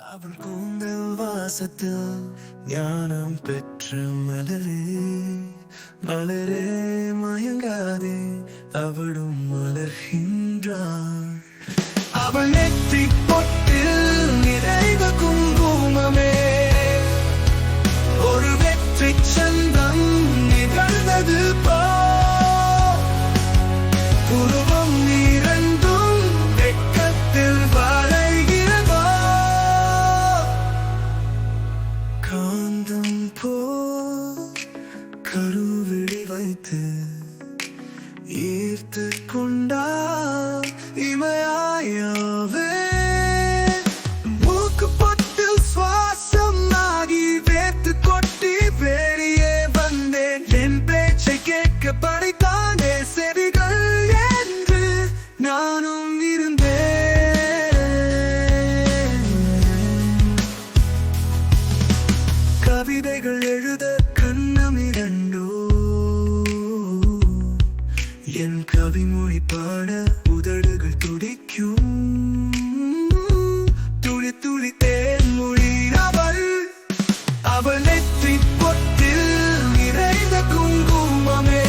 அவள் கூந்தல் வாசத்தில் ஞானம் பெற்ற மலரே மலரே மயங்காதே அவளும் மலர்கின்றாள். அவள் நெற்றி பொட்டில் நிறைந்த குங்குமமே ஒரு வெற்றி சந்தம் நிகழ்ந்தது புருவம் இரண்டும் வெட்கத்தில் வளைகிறதோ காந்தம் போல் கருவிழி வைத்து ஈர்த்து கொண்டால் இமையாயவே மூக்கு பொட்டில் சுவாசம் ஆகி வேர்த்து கொட்டி வெளியே வந்தேன். என் பேச்சை கேட்க படித்தானே செவிகள் என்று நானும் இருந்தேன். கவிதைகள் எழுத கண்ணம் இரண்டோ என் கவிமொழி பாட உதடுகள் துடிக்கும். துளி துளி தேன்மொழி அவள் நெற்றி பொட்டில் நிறைந்த குங்குமமே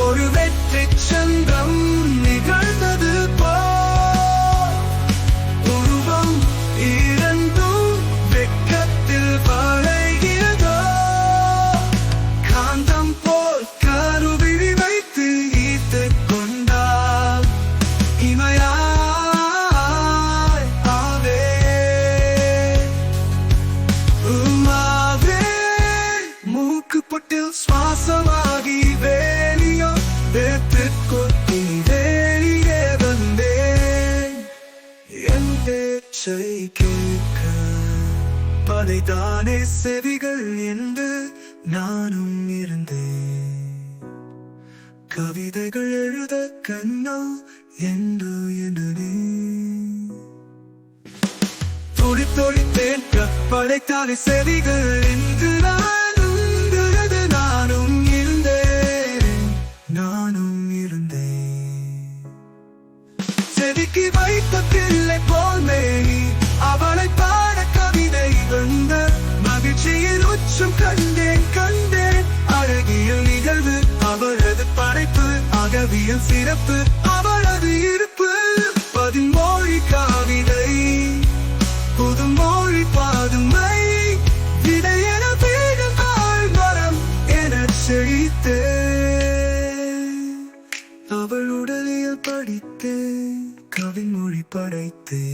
ஒரு வெற்றி சந்தம் நிகழ்ந்தது உருவம் இரண்டும் வெட்கத்தில் வளைகிறதோ காந்தம் போல் கருவிழி வைத்து ஈர்த்து கொண்டால் இமையாய் ஆவே மூக்கு பொட்டில் சுவாசமாகி வேலியோ வேத்து கொட்டி வேலியே வந்தேன். என் பேச்சை கேட்க பதைத்தானே செவிகள் என்று நானும் இருந்தேன். கவிதைகள் எழுத கண்ணா என்று தொழி தொழித்தேன் படைத்தானே செவிகள் என்று நானும் இருந்தேன். செதுக்கி வைத்த பிள்ளை போல் மேனி அவளை பாட கவிதை வந்த மகிழ்ச்சியில் உச்சம் கண்டேன் அழகிய நிகழ்வு அவளது படைப்பு அகவியல் சிறப்பு அவளது இருப்பு பதிமொழி கவிதை புதுமொழி பாதுமை விடையென வீடும் மரம் என செழித்தே அவள் உடலில் படித்தே கவிமொழி படைத்தே.